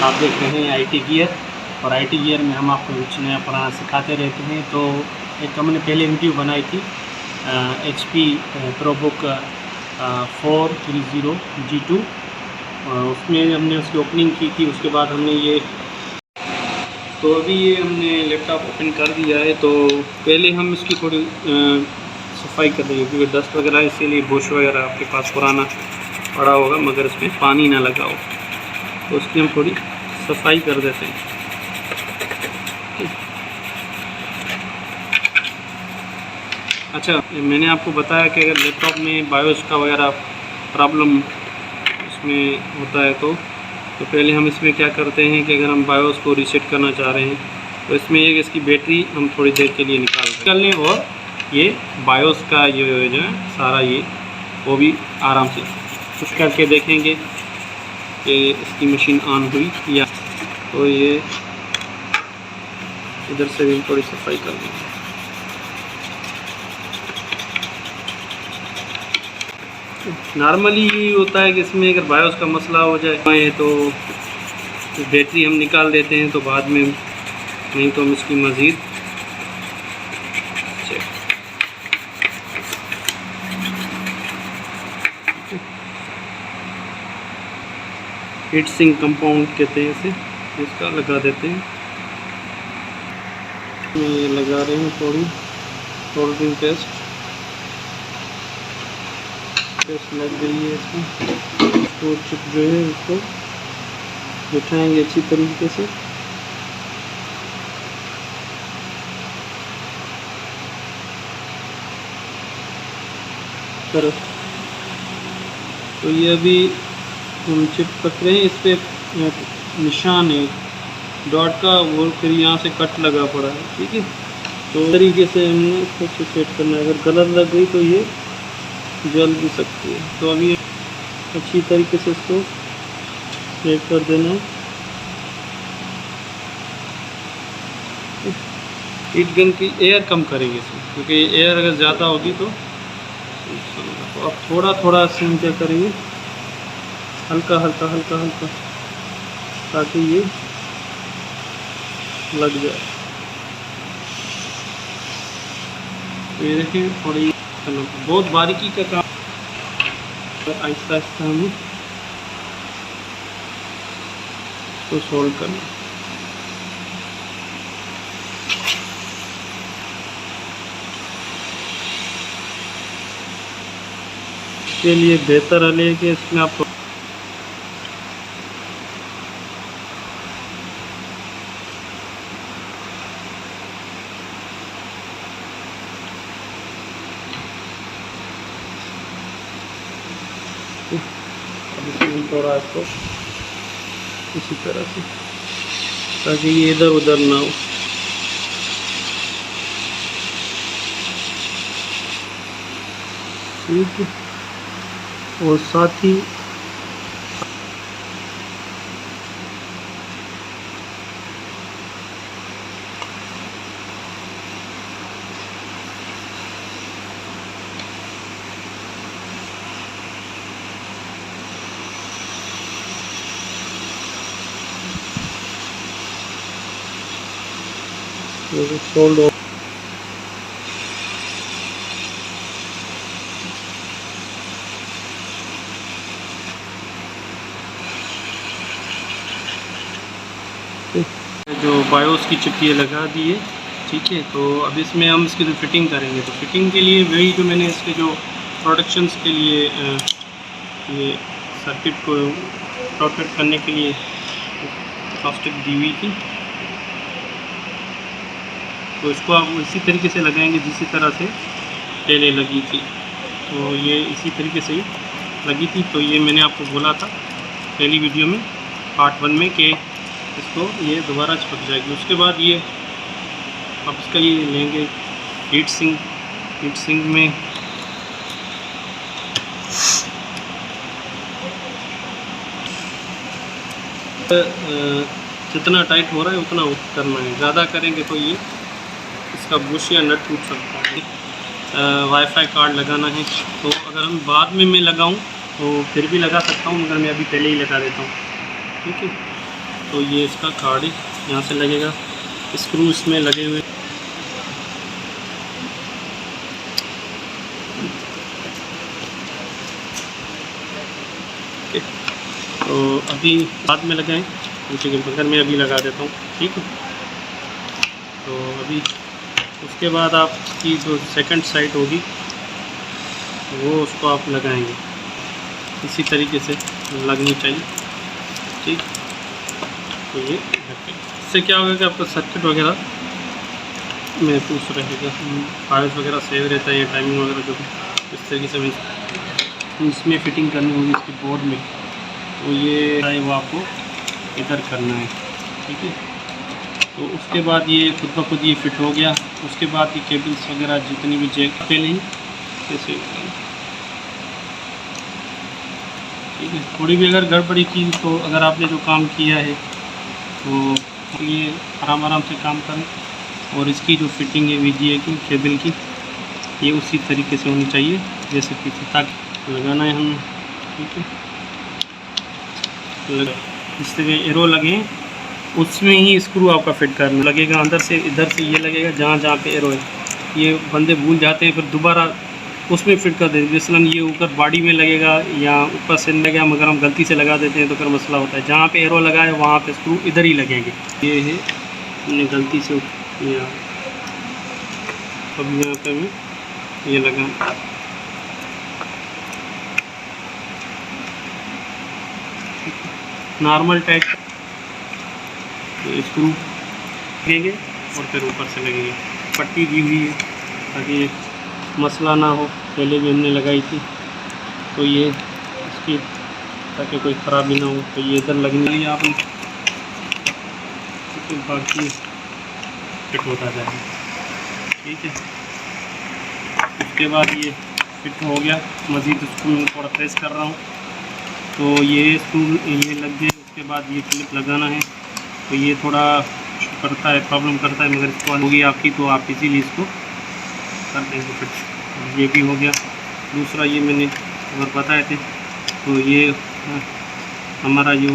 आप देख रहे हैं IT गियर, और IT गियर में हम आपको कुछ नया पुराना सिखाते रहते हैं। तो एक हमने पहले वीडियो बनाई थी HP ProBook 430 G2, उसमें हमने उसकी ओपनिंग की थी। उसके बाद हमने ये, तो अभी ये हमने लैपटॉप ओपन कर दिया है। तो पहले हम इसकी थोड़ी सफाई कर देंगे, क्योंकि डस्ट वगैरह, इसीलिए बुश वगैरह आपके पास पुराना पड़ा होगा मगर इसमें पानी ना लगा हो, तो उसकी हम थोड़ी सफाई कर देते हैं। अच्छा, मैंने आपको बताया कि अगर लैपटॉप में बायोस का वगैरह प्रॉब्लम इसमें होता है तो पहले हम इसमें क्या करते हैं कि अगर हम बायोस को रीसेट करना चाह रहे हैं तो इसमें एक इसकी बैटरी हम थोड़ी देर के लिए निकाल लें, और ये बायोस का ये जो है सारा ये वो भी आराम से पुश करके देखेंगे कि इसकी मशीन ऑन हुई या। तो ये इधर से भी थोड़ी सफाई कर देंगे। नॉर्मली ये होता है कि इसमें अगर बायोस का मसला हो जाए तो बैटरी हम निकाल देते हैं, तो बाद में नहीं तो हम इसकी मज़ीद हीट सिंक कंपाउंड कहते हैं इसे, इसका लगा देते हैं। ये लगा रहे हैं थोड़ी सोल्डरिंग पेस्ट लग गई है इसमें। तो चिप जो है इसको बिठाएंगे अच्छी तरीके से। तो ये अभी हम चिप कट रहे हैं, इस पर निशान है डॉट का, वो फिर यहाँ से कट लगा पड़ा है, ठीक है। तो तरीके से हमने इसको सेट करना है। अगर कलर लग गई तो ये जल भी सकती है, तो अभी अच्छी तरीके से इसको सेट कर देना है। हीट गन की एयर कम करेंगे इसमें, क्योंकि एयर अगर ज़्यादा होगी तो अब थोड़ा थोड़ा सीम क्या करेंगे, हल्का हल्का हल्का हल्का, ताकि ये लग जाए। तो ये देखिए थोड़ी बहुत बारीकी का काम, आहिस्ता आहिस्ता हमें तो सोल्व करना। इसके लिए बेहतर है कि इसमें आप थोड़ा इसको इसी तरह से, ताकि ये इधर उधर ना हो। ठीक है, और साथ ही सोल्ड हो। जो बायोस की चिप ये लगा दी है, ठीक है। तो अब इसमें हम इसकी जो फिटिंग करेंगे, तो फिटिंग के लिए वही जो मैंने इसके जो प्रोटेक्शंस के लिए ये सर्किट को प्रोटेक्ट करने के लिए प्लास्टिक दी हुई थी, तो इसको आप इसी तरीके से लगाएंगे जिसी तरह से पहले लगी थी। तो ये इसी तरीके से ही लगी थी। तो ये मैंने आपको बोला था पहली वीडियो में पार्ट 1 में कि इसको ये दोबारा चिपक जाएगी। उसके बाद ये आप इसका ये लेंगे हीट सिंक में जितना टाइट हो रहा है उतना करना है, ज़्यादा करेंगे तो ये इसका बुश या नट टूट सकता है। वाईफाई कार्ड लगाना है, तो अगर हम बाद में मैं लगाऊं तो फिर भी लगा सकता हूं, मगर मैं अभी पहले ही लगा देता हूं, ठीक है। तो ये इसका कार्ड यहाँ से लगेगा, स्क्रू इसमें लगे हुए। तो अभी बाद में लगाएं, क्योंकि मगर मैं अभी लगा देता हूँ, ठीक है। तो अभी उसके बाद आपकी जो सेकंड साइड होगी वो उसको आप लगाएंगे, इसी तरीके से लगनी चाहिए, ठीक। तो ये इससे क्या होगा कि आपका सर्किट वगैरह महफूज रहेगा, फाइल्स वगैरह सेव रहता है, टाइमिंग वगैरह जो भी इस तरीके से इसमें फिटिंग करनी होगी इसके बोर्ड में। तो ये है वो आपको इधर करना है, ठीक है। तो उसके बाद ये खुद ब खुद ये फिट हो गया। उसके बाद ये केबल्स वगैरह जितनी भी जैक पहले ही कैसे, ठीक है। थोड़ी भी अगर गड़बड़ी की तो अगर आपने जो काम किया है तो ये आराम से काम करें। और इसकी जो फिटिंग है वीजीए की केबल की, ये उसी तरीके से होनी चाहिए जैसे पीछे, ताकि लगाना है हमें, ठीक है। जिस तरह एरो लगे उसमें ही स्क्रू आपका फिट करना लगेगा, अंदर से इधर से ये लगेगा जहाँ पे एरो है। ये बंदे भूल जाते हैं, फिर दोबारा उसमें फिट कर देते, मसलन ये ऊपर बॉडी में लगेगा या ऊपर से लगेगा, मगर हम गलती से लगा देते हैं तो फिर मसला होता है। जहाँ पे एरो लगा है वहाँ पे स्क्रू इधर ही लगेंगे। ये है हमने गलती से किया, अब यहाँ पे मैं ये लगा, नॉर्मल टाइप तो स्क्रू लगेंगे और फिर ऊपर से लगेंगे। पट्टी दी हुई है ताकि मसला ना हो, पहले भी हमने लगाई थी, तो ये इसकी ताकि कोई ख़राबी ना हो। तो ये इधर लगने लिए आपने, बाकी फिट होता जाएगा, ठीक है। उसके बाद ये फिट हो गया। मज़ीद इसको मैं थोड़ा प्रेस कर रहा हूँ, तो ये स्क्रू ये लग गए। उसके बाद ये क्लिप लगाना है, तो ये थोड़ा करता है, प्रॉब्लम करता है, मगर इसको होगी आपकी तो आप इजीली इसको कर देंगे फिट। ये भी हो गया। दूसरा ये मैंने अगर बताए थे, तो ये हमारा जो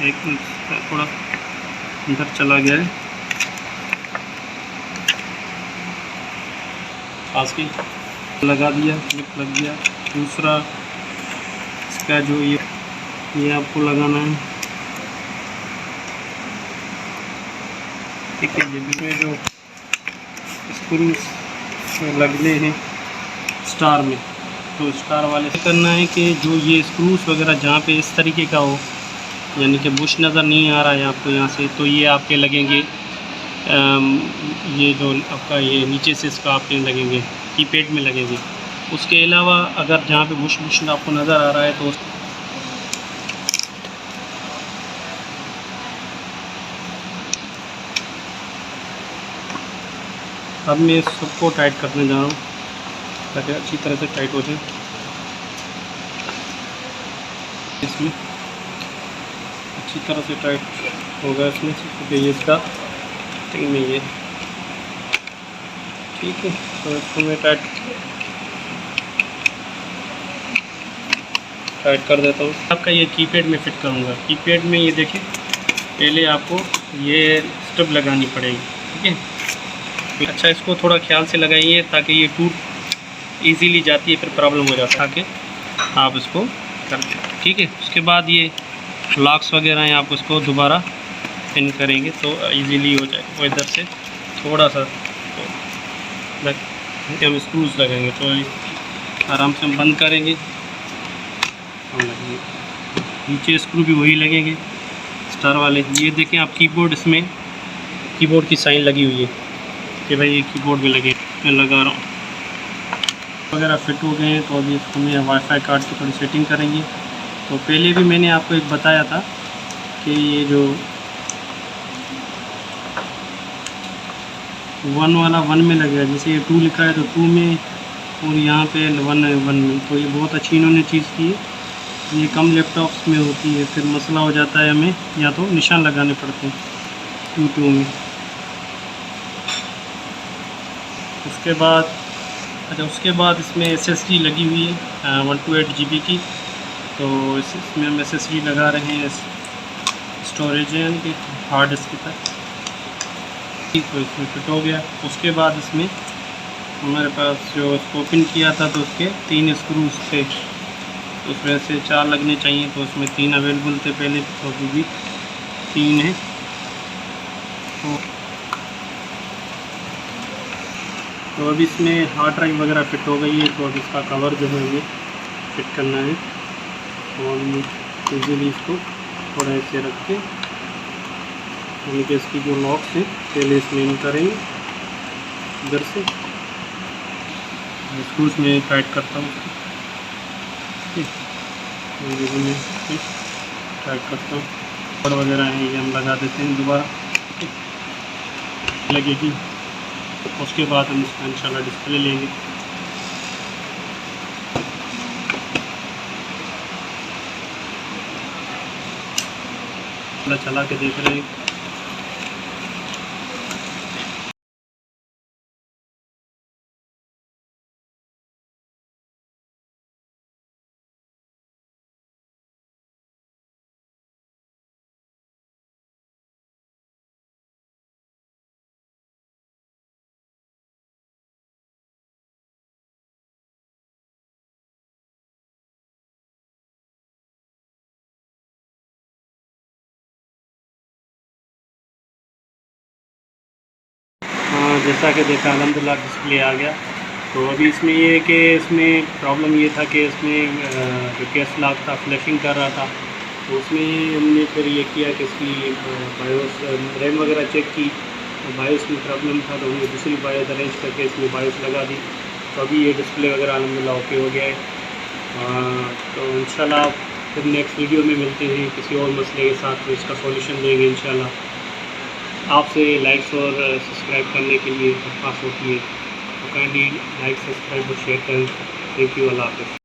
एक थोड़ा इधर चला गया है, पास की लगा दिया, क्लिप लग गया। दूसरा इसका जो ये आपको लगाना है, ठीक है। ये में जो स्क्रूज लगने हैं स्टार में, तो स्टार वाले से करना है कि जो ये स्क्रूज वगैरह जहाँ पे इस तरीके का हो, यानी कि बुश नज़र नहीं आ रहा है आपको यहाँ से, तो ये आपके लगेंगे। ये जो आपका ये नीचे से इसका आपके लगेंगे, कीपैड में लगेंगे। उसके अलावा अगर जहाँ पे बुश आपको नज़र आ रहा है तो अब मैं सबको टाइट करने जा रहा हूँ ताकि अच्छी तरह से टाइट हो जाए। इसमें अच्छी तरह से टाइट होगा इसमें से, क्योंकि ये इसका फिटिंग में ये, ठीक है। तो इसको मैं टाइट कर देता हूँ। आपका ये कीपैड में फिट करूँगा। कीपैड में ये देखिए, पहले आपको ये स्टब लगानी पड़ेगी, ठीक है। अच्छा, इसको थोड़ा ख्याल से लगाइए ताकि ये टूट इजीली जाती है, फिर प्रॉब्लम हो जाता है, ताकि आप इसको कर दें, ठीक है। उसके बाद ये लॉक्स वगैरह हैं, आप उसको दोबारा पिन करेंगे तो इजीली हो जाएगा। वो इधर से थोड़ा सा तो हम स्क्रूज लगेंगे, तो आराम से हम बंद करेंगे, हम लगेंगे। नीचे स्क्रू भी वही लगेंगे स्टार वाले। ये देखें आप कीबोर्ड, इसमें कीबोर्ड की साइन लगी हुई है कि भाई ये कीबोर्ड में लगे, मैं लगा रहा हूँ वगैरह फिट हो गए हैं। तो अभी इसको मैं वाईफाई कार्ड की थोड़ी सेटिंग करेंगे। तो पहले भी मैंने आपको एक बताया था कि ये जो 1 वाला 1 में लगेगा, जैसे ये 2 लिखा है तो 2 में, और यहाँ पे 1 है 1 में। तो ये बहुत अच्छी इन्होंने चीज़ की है। ये कम लैपटॉप्स में होती है, फिर मसला हो जाता है, हमें या तो निशान लगाने पड़ते हैं 2 में। उसके बाद उसके बाद इसमें SSD लगी हुई है 128 GB की। तो इसमें हम SSD लगा रहे हैं स्टोरेज है, यानी कि हार्ड डिस्क का, तो इसमें फिट हो गया। उसके बाद इसमें हमारे पास जो इसको ओपन किया था तो उसके 3 स्क्रूज थे, उसमें से 4 लगने चाहिए, तो उसमें 3 अवेलेबल थे पहले, तो अभी भी 3 है। तो अभी इसमें हार्ड ड्राइव वगैरह फिट हो गई है, तो अब इसका कवर जो है ये फिट करना है। और इजीली इसको थोड़ा ऐसे रख के, यानी कि इसकी जो लॉक्स हैं पहले इसमें इन करेंगे इधर से, स्क्रूज में टाइट करता हूँ, टाइट करता हूँ, और वगैरह है ये हम लगा देते हैं दोबारा, लगेगी। उसके बाद हम इसका इंशाल्लाह डिस्प्ले लेंगे। चला के देख रहे हैं। जैसा कि देखा अल्हम्दुलिल्लाह डिस्प्ले आ गया। तो अभी इसमें ये है कि इसमें प्रॉब्लम ये था कि इसमें जो कैश लॉक था फ्लैशिंग कर रहा था, तो उसमें हमने फिर ये किया कि इसकी बायोस रैम वगैरह चेक की, तो बायोस में प्रॉब्लम था, तो हमने दूसरी बायोस अरेंज करके इसमें बायोस लगा दी। तो अभी ये डिस्प्ले वगैरह अल्हम्दुलिल्लाह ओके हो गया है। तो इंशाल्लाह फिर नेक्स्ट वीडियो में मिलते हैं किसी और मसले के साथ, तो इसका सॉल्यूशन देंगे इंशाल्लाह। आपसे लाइक्स और सब्सक्राइब करने के लिए दरख्वास्त होती है, तो काइंडली लाइक, सब्सक्राइब और शेयर करें। थैंक यू, अल्लाह हाफ़िज़।